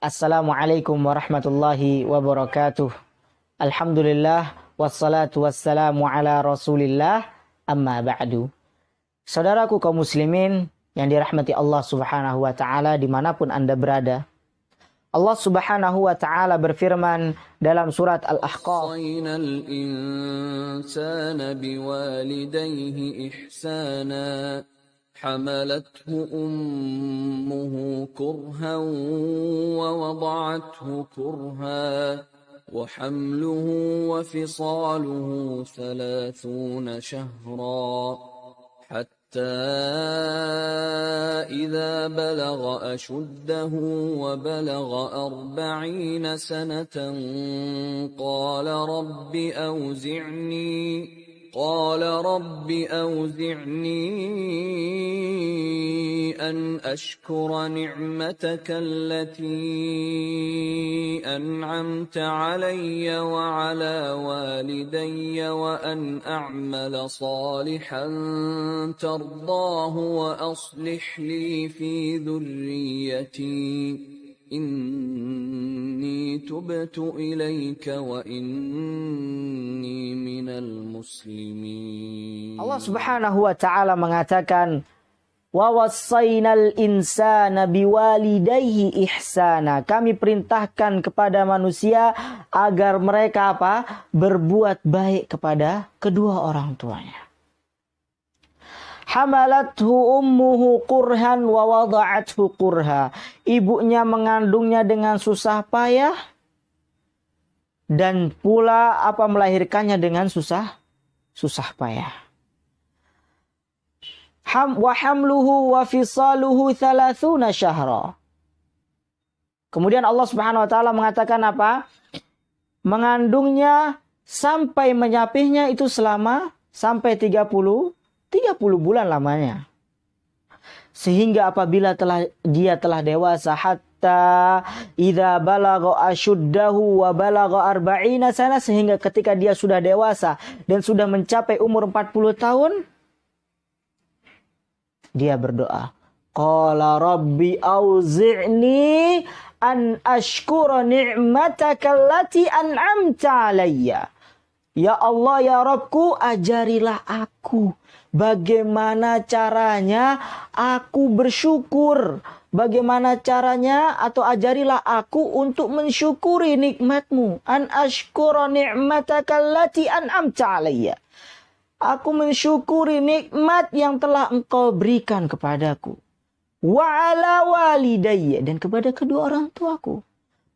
Assalamualaikum warahmatullahi wabarakatuh. Alhamdulillah wassalatu wassalamu ala Rasulillah amma ba'du. Saudaraku kaum muslimin yang dirahmati Allah Subhanahu wa taala dimanapun Anda berada. Allah Subhanahu wa taala berfirman dalam surat Al-Ahqaf, "Wasainal insana biwalidayhi ihsana." حملته أمه كرها ووضعته كرها وحمله وفصاله 30 شهرا حتى إذا بلغ أشده وبلغ 40 سنة قال رب أوزعني أن أشكر نعمتك التي أنعمت علي وعلى والدي وأن أعمل صالحا ترضاه وأصلح لي في ذريتي Inni tubtu ilaika wa inni minal muslimin. Allah Subhanahu wa taala mengatakan, wa wassainal insana biwalidayhi ihsana. Kami perintahkan kepada manusia agar mereka berbuat baik kepada kedua orang tuanya. Hamalathu ummuhu kurhan wa wada'athu kurha. Ibunya mengandungnya dengan susah payah dan pula melahirkannya dengan susah payah. Wa hamluhu wa fisaluhu 30 syahra. Kemudian Allah Subhanahu wa taala mengatakan mengandungnya sampai menyapihnya itu sampai 30 bulan lamanya. Sehingga apabila dia telah dewasa, hatta idza balagha ashuddahu wa balagha 40 sana, sehingga ketika dia sudah dewasa dan sudah mencapai umur 40 tahun, dia berdoa, qala rabbi auzi'ni an ashkura ni'mataka allati an'amta alayya. Ya Allah, ya Rabbku, ajarilah aku bagaimana caranya aku bersyukur. Bagaimana caranya atau ajarilah aku untuk mensyukuri nikmatmu. An ashkura ni'mataka allati an'amta alayya. Aku mensyukuri nikmat yang telah engkau berikan kepadaku. Wa ala walidayya, dan kepada kedua orang tuaku.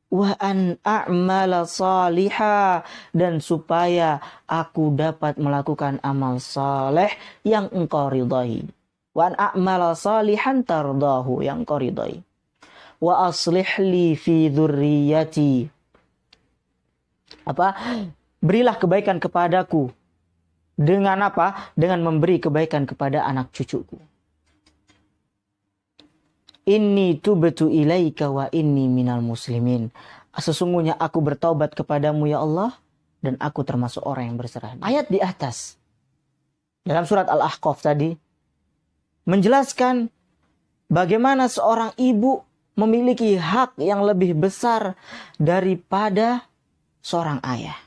Wa an a'mala salihah, dan supaya aku dapat melakukan amal saleh yang engkau ridai. Wa an a'mala salihan tardahu, yang engkau ridai. Wa aslih li fi dzurriyyati. Berilah kebaikan kepadaku. Dengan Dengan memberi kebaikan kepada anak cucuku. Inni tubtu ilaika wa inni minal muslimin. Sesungguhnya aku bertaubat kepadamu ya Allah, dan aku termasuk orang yang berserah. Ayat di atas dalam surat Al-Ahqaf tadi menjelaskan bagaimana seorang ibu memiliki hak yang lebih besar daripada seorang ayah.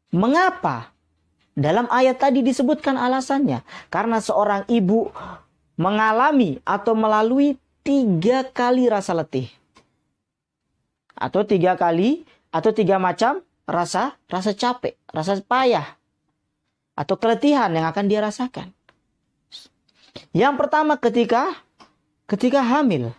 Mengapa? Dalam ayat tadi disebutkan alasannya. Karena seorang ibu mengalami atau melalui 3 kali rasa letih. Atau 3 macam rasa capek, rasa payah. Atau keletihan yang akan dia rasakan. Yang pertama ketika hamil.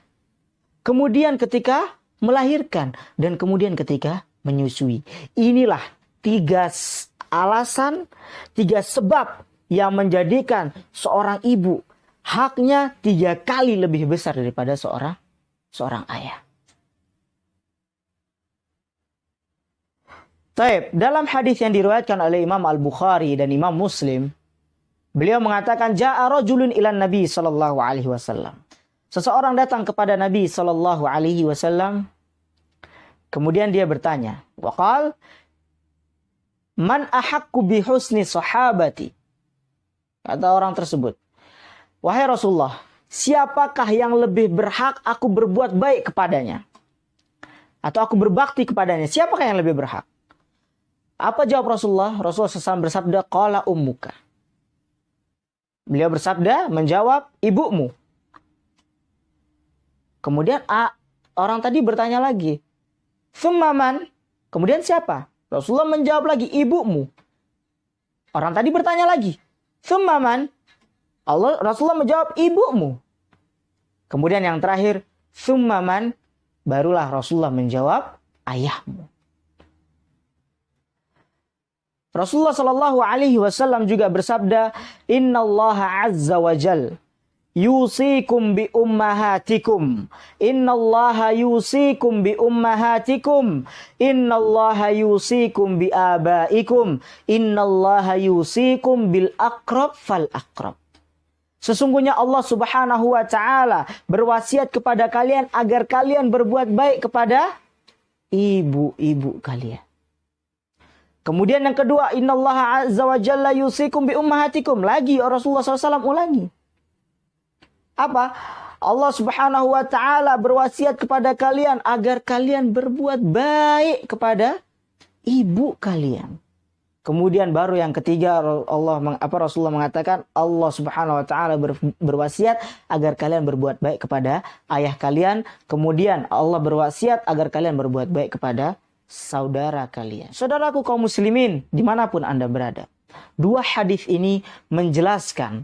Kemudian ketika melahirkan. Dan kemudian ketika menyusui. Inilah 3 alasan, 3 sebab yang menjadikan seorang ibu haknya 3 kali lebih besar daripada seorang ayah. Taib, dalam hadis yang diriwayatkan oleh Imam Al-Bukhari dan Imam Muslim, beliau mengatakan, ja'a rajulun ilan Nabi sallallahu alaihi wasallam. Seseorang datang kepada Nabi sallallahu alaihi wasallam, kemudian dia bertanya, waqal man ahaqqu bi husni sahabati. Kata orang tersebut, wahai Rasulullah, siapakah yang lebih berhak aku berbuat baik kepadanya? Atau aku berbakti kepadanya, siapakah yang lebih berhak? Apa jawab Rasulullah? Rasulullah SAW bersabda, qala ummuka. Beliau bersabda, menjawab, ibumu. Kemudian orang tadi bertanya lagi, thumma man? Kemudian siapa? Rasulullah menjawab lagi, ibumu. Orang tadi bertanya lagi, thumma man? Rasulullah menjawab, ibumu. Kemudian yang terakhir, thumma man? Barulah Rasulullah menjawab, ayahmu. Rasulullah Shallallahu Alaihi Wasallam juga bersabda, Inna Allah Azza wa Jal yusikum bi ummahatikum. Inna Allah yusikum bi ummahatikum. Inna Allah yusikum bi abaikum. Inna Allah yusikum bil aqrab fal aqrab. Sesungguhnya Allah Subhanahu wa Ta'ala berwasiat kepada kalian agar kalian berbuat baik kepada ibu-ibu kalian. Kemudian yang kedua, innallaha azza wa jalla yusikum bi ummahatikum. Lagi Rasulullah SAW ulangi. Apa? Allah Subhanahu wa Ta'ala berwasiat kepada kalian agar kalian berbuat baik kepada ibu kalian. Kemudian baru yang ketiga, Rasulullah mengatakan Allah Subhanahu wa Ta'ala berwasiat agar kalian berbuat baik kepada ayah kalian. Kemudian Allah berwasiat agar kalian berbuat baik kepada saudara kalian. Saudaraku kaum muslimin, dimanapun Anda berada. Dua hadis ini menjelaskan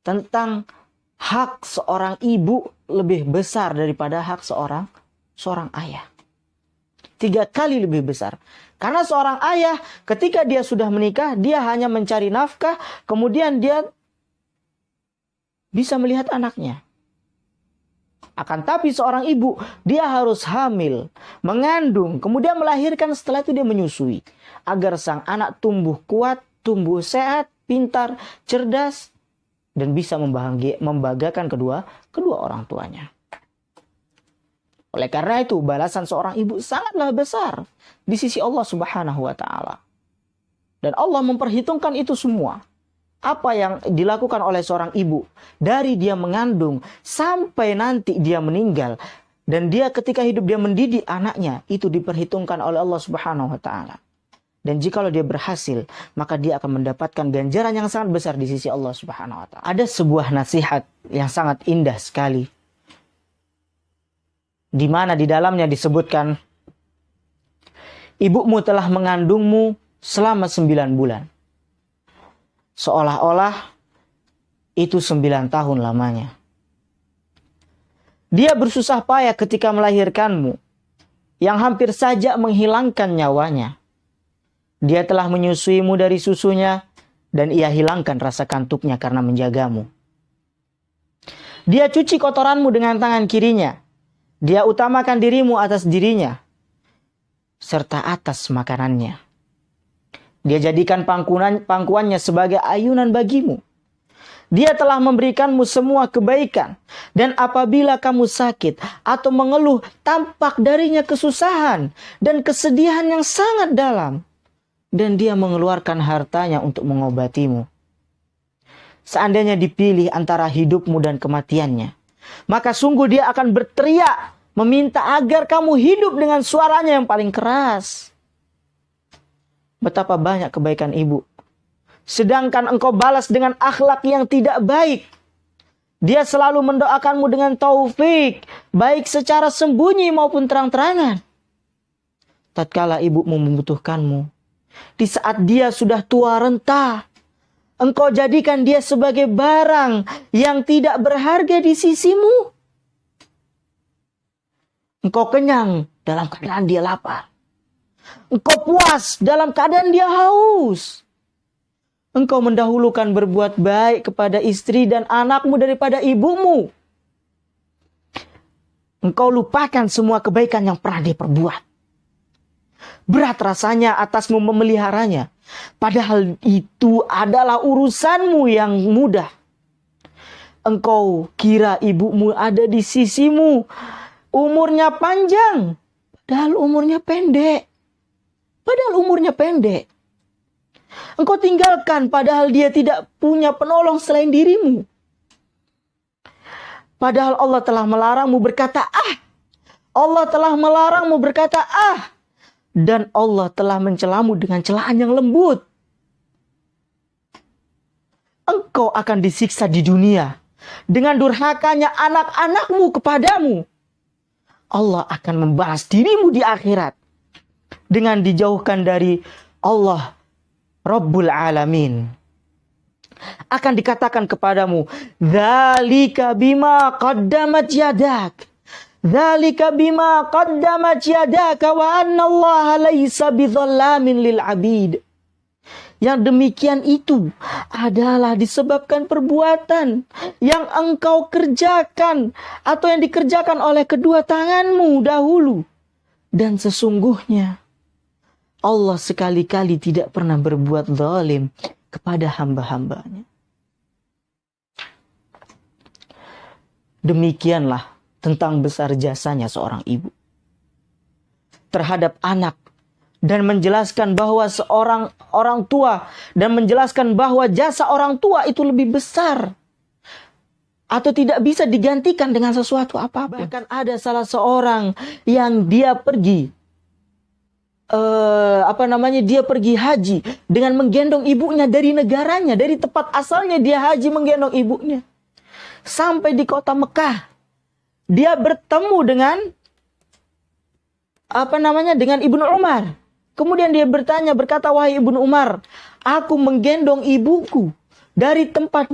tentang hak seorang ibu lebih besar daripada hak seorang ayah. 3 kali lebih besar. Karena seorang ayah ketika dia sudah menikah, dia hanya mencari nafkah, kemudian dia bisa melihat anaknya. Akan tapi seorang ibu, dia harus hamil, mengandung, kemudian melahirkan, setelah itu dia menyusui. Agar sang anak tumbuh kuat, tumbuh sehat, pintar, cerdas, dan bisa membanggakan kedua orang tuanya. Oleh karena itu, balasan seorang ibu sangatlah besar di sisi Allah Subhanahu wa Ta'ala. Dan Allah memperhitungkan itu semua. Apa yang dilakukan oleh seorang ibu dari dia mengandung sampai nanti dia meninggal, dan dia ketika hidup dia mendidik anaknya, itu diperhitungkan oleh Allah Subhanahu wa Ta'ala. Dan jikalau dia berhasil, maka dia akan mendapatkan ganjaran yang sangat besar di sisi Allah Subhanahu wa Ta'ala. Ada sebuah nasihat yang sangat indah sekali, di mana di dalamnya disebutkan, ibumu telah mengandungmu selama 9 bulan. Seolah-olah itu 9 tahun lamanya. Dia bersusah payah ketika melahirkanmu, yang hampir saja menghilangkan nyawanya. Dia telah menyusuimu dari susunya, dan ia hilangkan rasa kantuknya karena menjagamu. Dia cuci kotoranmu dengan tangan kirinya. Dia utamakan dirimu atas dirinya, serta atas makanannya. Dia jadikan pangkuannya sebagai ayunan bagimu. Dia telah memberikanmu semua kebaikan. Dan apabila kamu sakit atau mengeluh, tampak darinya kesusahan dan kesedihan yang sangat dalam. Dan dia mengeluarkan hartanya untuk mengobatimu. Seandainya dipilih antara hidupmu dan kematiannya, maka sungguh dia akan berteriak meminta agar kamu hidup dengan suaranya yang paling keras. Betapa banyak kebaikan ibu. Sedangkan engkau balas dengan akhlak yang tidak baik. Dia selalu mendoakanmu dengan taufik, baik secara sembunyi maupun terang-terangan. Tatkala ibumu membutuhkanmu, di saat dia sudah tua renta, engkau jadikan dia sebagai barang yang tidak berharga di sisimu. Engkau kenyang dalam keadaan dia lapar. Engkau puas dalam keadaan dia haus. Engkau mendahulukan berbuat baik kepada istri dan anakmu daripada ibumu. Engkau lupakan semua kebaikan yang pernah dia perbuat. Berat rasanya atasmu memeliharanya. Padahal itu adalah urusanmu yang mudah. Engkau kira ibumu ada di sisimu, umurnya panjang, padahal umurnya pendek. Engkau tinggalkan padahal dia tidak punya penolong selain dirimu. Padahal Allah telah melarangmu berkata ah. Allah telah melarangmu berkata ah. Dan Allah telah mencelamu dengan celaan yang lembut. Engkau akan disiksa di dunia dengan durhakanya anak-anakmu kepadamu. Allah akan membalas dirimu di akhirat dengan dijauhkan dari Allah Rabbul Alamin. Akan dikatakan kepadamu, dzalika bima qaddamat yadak. Dzalika bima qaddamat yadaka wa anna Allah laisa bidzallamin lil abid. Yang demikian itu adalah disebabkan perbuatan yang engkau kerjakan atau yang dikerjakan oleh kedua tanganmu dahulu. Dan sesungguhnya Allah sekali-kali tidak pernah berbuat zalim kepada hamba-hambanya. Demikianlah tentang besar jasanya seorang ibu terhadap anak, dan menjelaskan bahwa seorang orang tua, dan menjelaskan bahwa jasa orang tua itu lebih besar atau tidak bisa digantikan dengan sesuatu apapun. Bahkan ada salah seorang yang dia pergi dia pergi haji dengan menggendong ibunya dari negaranya, dari tempat asalnya dia haji menggendong ibunya sampai di kota Mekah. Dia bertemu dengan dengan Ibnu Umar. Kemudian dia berkata, wahai Ibnu Umar, aku menggendong ibuku dari tempat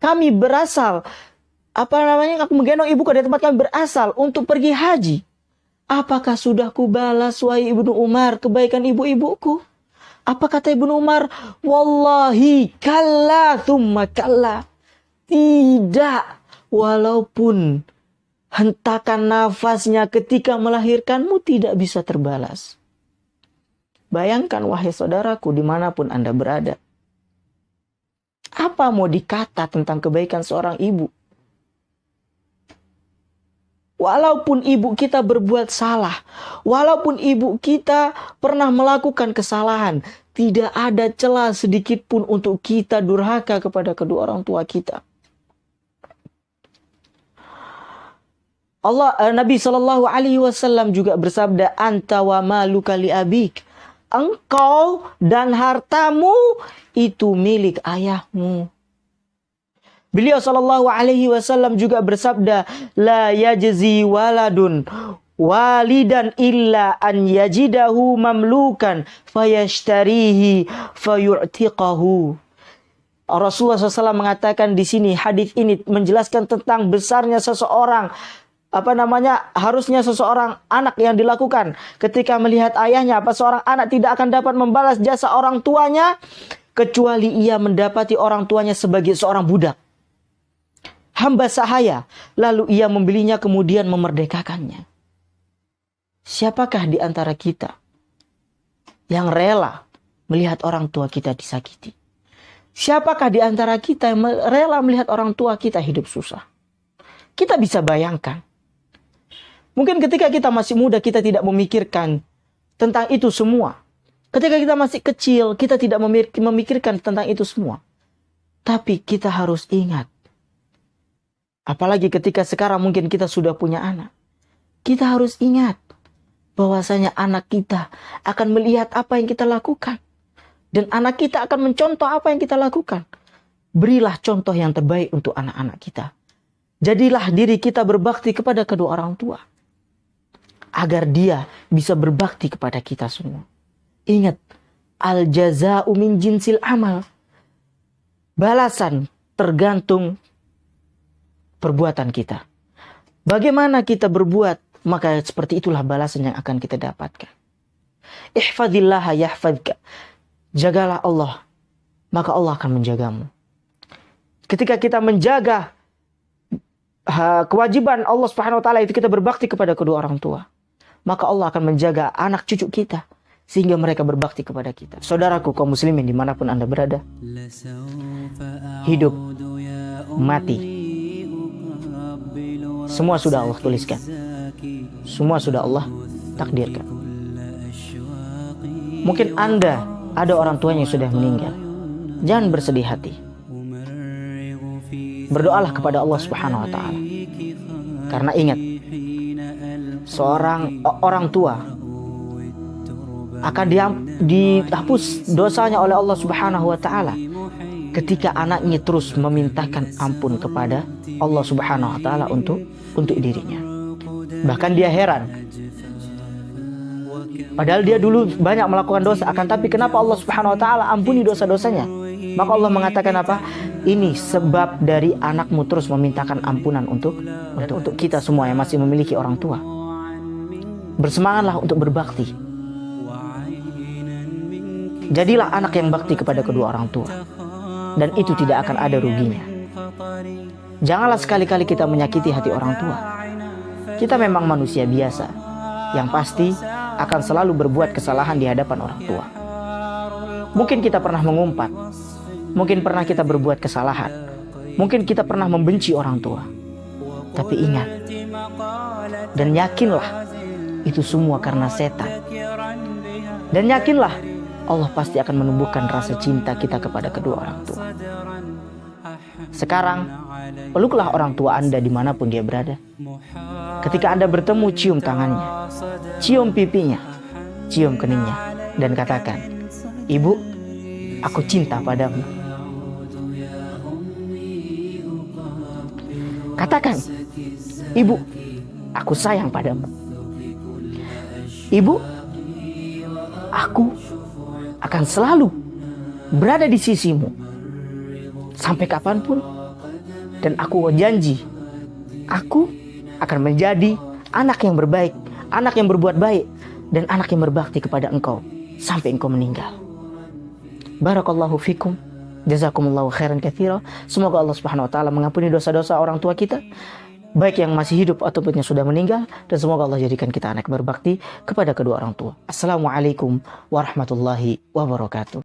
kami berasal. Aku menggendong ibuku dari tempat kami berasal untuk pergi haji. Apakah sudah kubalas, wahai Ibnu Umar, kebaikan ibu-ibuku? Apa kata Ibnu Umar? Wallahi kalla thumma kalla. Tidak, walaupun hentakan nafasnya ketika melahirkanmu tidak bisa terbalas. Bayangkan wahai saudaraku dimanapun Anda berada. Apa mau dikata tentang kebaikan seorang ibu? Walaupun ibu kita berbuat salah, walaupun ibu kita pernah melakukan kesalahan, tidak ada celah sedikit pun untuk kita durhaka kepada kedua orang tua kita. Nabi SAW juga bersabda, anta wa maluka li abik. Engkau dan hartamu itu milik ayahmu. Beliau SAW juga bersabda, la yajzi waladun walidan illa an yajidahu mamlukan fayashtarihi fayu'tiqahu. Rasulullah SAW mengatakan di sini, hadis ini menjelaskan tentang besarnya seseorang, harusnya seseorang anak yang dilakukan ketika melihat ayahnya. Seorang anak tidak akan dapat membalas jasa orang tuanya kecuali ia mendapati orang tuanya sebagai seorang budak, hamba sahaya, lalu ia membelinya kemudian memerdekakannya. Siapakah di antara kita yang rela melihat orang tua kita disakiti? Siapakah di antara kita yang rela melihat orang tua kita hidup susah? Kita bisa bayangkan. Mungkin ketika kita masih muda kita tidak memikirkan tentang itu semua. Ketika kita masih kecil kita tidak memikirkan tentang itu semua. Tapi kita harus ingat. Apalagi ketika sekarang mungkin kita sudah punya anak. Kita harus ingat bahwasanya anak kita akan melihat apa yang kita lakukan. Dan anak kita akan mencontoh apa yang kita lakukan. Berilah contoh yang terbaik untuk anak-anak kita. Jadilah diri kita berbakti kepada kedua orang tua. Agar dia bisa berbakti kepada kita semua. Ingat, al-jaza'u min jinsil amal. Balasan tergantung perbuatan kita. Bagaimana kita berbuat, maka seperti itulah balasan yang akan kita dapatkan. Ihfadillaha yahfadka. Jagalah Allah, maka Allah akan menjagamu. Ketika kita menjaga kewajiban Allah Subhanahu wa taala itu kita berbakti kepada kedua orang tua, maka Allah akan menjaga anak cucu kita sehingga mereka berbakti kepada kita. Saudaraku kaum muslimin dimanapun Anda berada, hidup, mati, semua sudah Allah tuliskan. Semua sudah Allah takdirkan. Mungkin Anda ada orang tuanya yang sudah meninggal. Jangan bersedih hati. Berdoalah kepada Allah Subhanahu wa taala Karena ingat, seorang orang tua akan dihapus dosanya oleh Allah Subhanahu wa taala ketika anaknya terus memintakan ampun kepada Allah Subhanahu wa taala untuk dirinya. Bahkan dia heran, padahal dia dulu banyak melakukan dosa, akan tapi kenapa Allah Subhanahu wa taala ampuni dosa-dosanya? Maka Allah mengatakan apa? Ini sebab dari anakmu terus memintakan ampunan untuk kita semua yang masih memiliki orang tua. Bersemangatlah untuk berbakti. Jadilah anak yang bakti kepada kedua orang tua, dan itu tidak akan ada ruginya. Janganlah sekali-kali kita menyakiti hati orang tua. Kita memang manusia biasa, yang pasti akan selalu berbuat kesalahan di hadapan orang tua. Mungkin kita pernah mengumpat, mungkin pernah kita berbuat kesalahan, mungkin kita pernah membenci orang tua. Tapi ingat dan yakinlah, itu semua karena setan. Dan yakinlah, Allah pasti akan menumbuhkan rasa cinta kita kepada kedua orang tua. Sekarang, peluklah orang tua Anda dimanapun dia berada. Ketika Anda bertemu, cium tangannya, cium pipinya, cium keningnya, dan katakan, "Ibu, aku cinta padamu." Katakan, "Ibu, aku sayang padamu." "Ibu, aku akan selalu berada di sisimu sampai kapanpun, dan aku janji aku akan menjadi anak yang berbaik, anak yang berbuat baik, dan anak yang berbakti kepada engkau sampai engkau meninggal." Barakallahu fikum, jazakumullahu khairan katsira. Semoga Allah Subhanahu wa taala mengampuni dosa-dosa orang tua kita, baik yang masih hidup ataupun yang sudah meninggal, dan semoga Allah jadikan kita anak berbakti kepada kedua orang tua. Assalamualaikum warahmatullahi wabarakatuh.